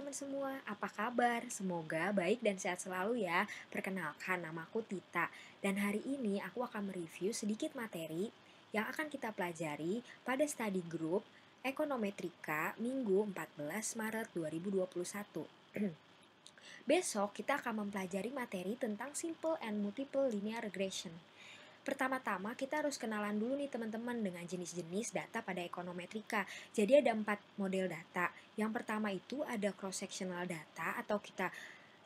teman-teman semua, apa kabar? Semoga baik dan sehat selalu ya. Perkenalkan, namaku Tita. Dan hari ini aku akan mereview sedikit materi yang akan kita pelajari pada study group Ekonometrika Minggu 14 Maret 2021. Besok kita akan mempelajari materi tentang Simple and Multiple Linear Regression. Pertama-tama kita harus kenalan dulu nih teman-teman dengan jenis-jenis data pada ekonometrika. Jadi ada 4 model data. Yang pertama itu ada cross-sectional data atau kita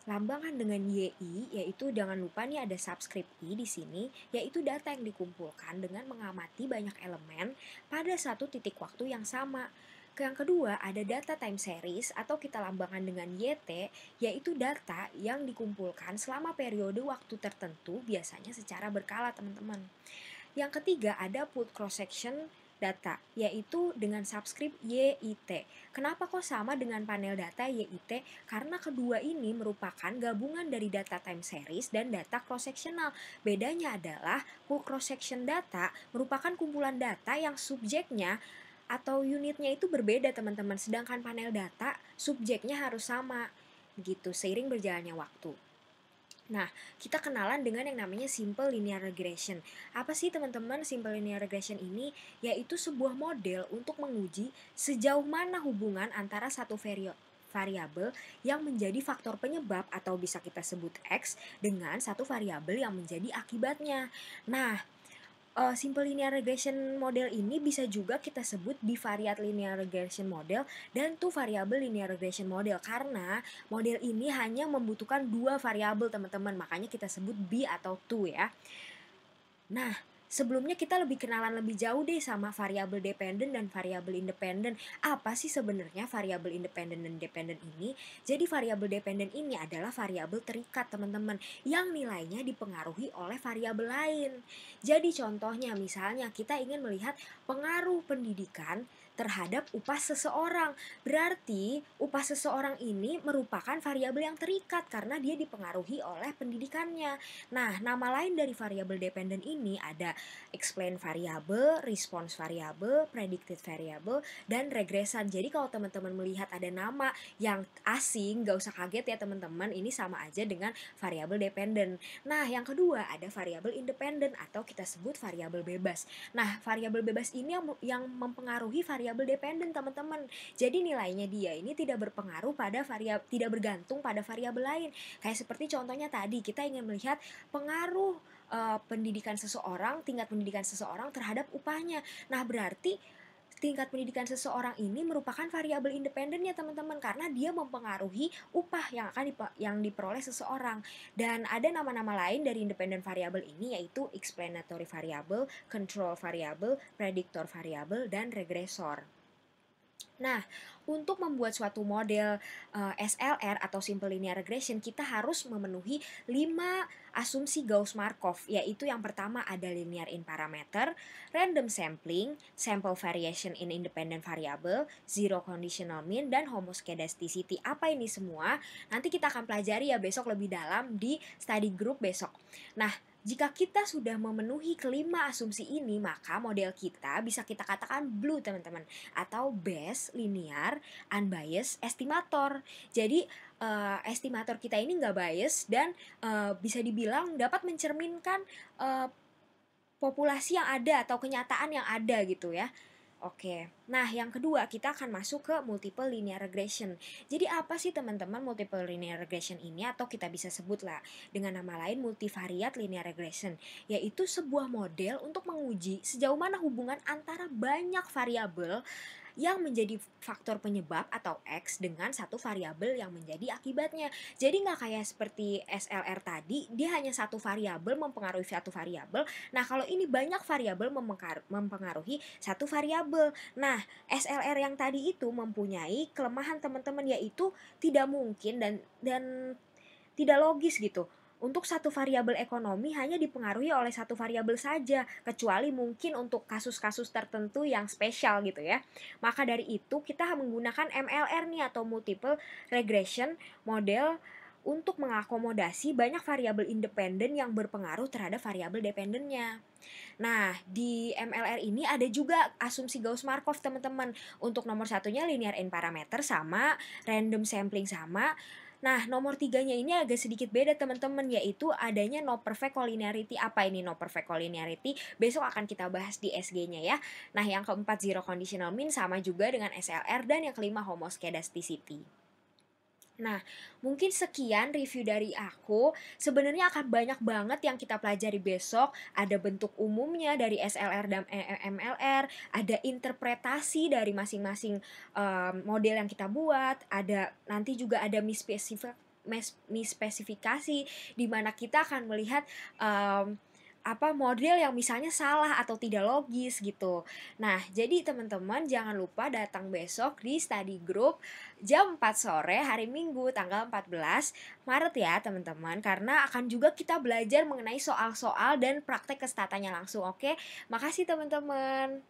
lambangkan dengan YI, yaitu jangan lupa nih ada subscript I di sini, yaitu data yang dikumpulkan dengan mengamati banyak elemen pada satu titik waktu yang sama. Yang kedua, ada data time series atau kita lambangkan dengan YT, yaitu data yang dikumpulkan selama periode waktu tertentu, biasanya secara berkala, teman-teman. Yang ketiga, ada pooled cross-section data, yaitu dengan subscript YIT. Kenapa kok sama dengan panel data YIT? Karena kedua ini merupakan gabungan dari data time series dan data cross-sectional. Bedanya adalah pooled cross-section data merupakan kumpulan data yang subjeknya atau unitnya itu berbeda, teman-teman. Sedangkan panel data subjeknya harus sama, begitu, seiring berjalannya waktu. Nah, kita kenalan dengan yang namanya Simple Linear Regression. Apa sih teman-teman Simple Linear Regression ini? Yaitu sebuah model untuk menguji sejauh mana hubungan antara satu variabel yang menjadi faktor penyebab atau bisa kita sebut X dengan satu variabel yang menjadi akibatnya. Nah, Simple linear regression model ini bisa juga kita sebut bivariate linear regression model dan two variable linear regression model, karena model ini hanya membutuhkan dua variabel, teman-teman, makanya kita sebut B atau two ya. Nah, sebelumnya kita lebih kenalan lebih jauh deh sama variabel dependent dan variabel independent. Apa sih sebenarnya variabel independent dan dependent ini? Jadi variabel dependent ini adalah variabel terikat, teman-teman, yang nilainya dipengaruhi oleh variabel lain. Jadi contohnya misalnya kita ingin melihat pengaruh pendidikan terhadap upah seseorang. Berarti upah seseorang ini merupakan variabel yang terikat karena dia dipengaruhi oleh pendidikannya. Nah, nama lain dari variabel dependent ini ada explain variable, response variable, predicted variable, dan regresan. Jadi kalau teman-teman melihat ada nama yang asing, gak usah kaget ya teman-teman, ini sama aja dengan variabel dependent. Nah, yang kedua ada variabel independent atau kita sebut variabel bebas. Nah, variabel bebas ini yang mempengaruhi variabel dependent, teman-teman. Jadi nilainya dia ini tidak berpengaruh pada tidak bergantung pada variabel lain. Kayak seperti contohnya tadi, kita ingin melihat pengaruh pendidikan seseorang, tingkat pendidikan seseorang terhadap upahnya. Nah, berarti tingkat pendidikan seseorang ini merupakan variabel independen ya teman-teman, karena dia mempengaruhi upah yang diperoleh seseorang. Dan ada nama-nama lain dari independent variable ini, yaitu explanatory variable, control variable, predictor variable, dan regresor. Nah, untuk membuat suatu model SLR atau Simple Linear Regression, kita harus memenuhi 5 asumsi Gauss-Markov, yaitu yang pertama ada linear in parameter, random sampling, sample variation in independent variable, zero conditional mean, dan homoscedasticity. Apa ini semua? Nanti kita akan pelajari ya besok lebih dalam di study group besok. Nah, jika kita sudah memenuhi kelima asumsi ini, maka model kita bisa kita katakan blue, teman-teman, atau best linear unbiased estimator. Jadi estimator kita ini nggak bias dan bisa dibilang dapat mencerminkan populasi yang ada atau kenyataan yang ada gitu ya. Oke, nah yang kedua kita akan masuk ke multiple linear regression. Jadi apa sih teman-teman multiple linear regression ini, atau kita bisa sebut lah dengan nama lain multivariate linear regression, yaitu sebuah model untuk menguji sejauh mana hubungan antara banyak variabel yang menjadi faktor penyebab atau X dengan satu variabel yang menjadi akibatnya. Jadi nggak kayak seperti SLR tadi, dia hanya satu variabel mempengaruhi satu variabel. Nah, kalau ini banyak variabel mempengaruhi satu variabel. Nah, SLR yang tadi itu mempunyai kelemahan, teman-teman, yaitu tidak mungkin dan tidak logis gitu. Untuk satu variabel ekonomi hanya dipengaruhi oleh satu variabel saja, kecuali mungkin untuk kasus-kasus tertentu yang spesial gitu ya. Maka dari itu kita menggunakan MLR nih atau multiple regression model untuk mengakomodasi banyak variabel independen yang berpengaruh terhadap variabel dependennya. Nah, di MLR ini ada juga asumsi Gauss-Markov, teman-teman. Untuk nomor satunya linear n parameter sama, random sampling sama. Nah, nomor tiganya ini agak sedikit beda, teman-teman, yaitu adanya no perfect collinearity. Apa ini no perfect collinearity? Besok akan kita bahas di SG-nya ya. Nah, yang keempat zero conditional mean sama juga dengan SLR, dan yang kelima homoscedasticity. Nah, mungkin sekian review dari aku. Sebenarnya akan banyak banget yang kita pelajari besok. Ada bentuk umumnya dari SLR dan MLR, ada interpretasi dari masing-masing model yang kita buat, ada nanti juga ada misspesifikasi di mana kita akan melihat model yang misalnya salah atau tidak logis gitu. Nah, jadi teman-teman jangan lupa datang besok di study group jam 4 sore hari Minggu tanggal 14 Maret ya teman-teman, karena akan juga kita belajar mengenai soal-soal dan praktek kestatanya langsung. Oke, makasih teman-teman.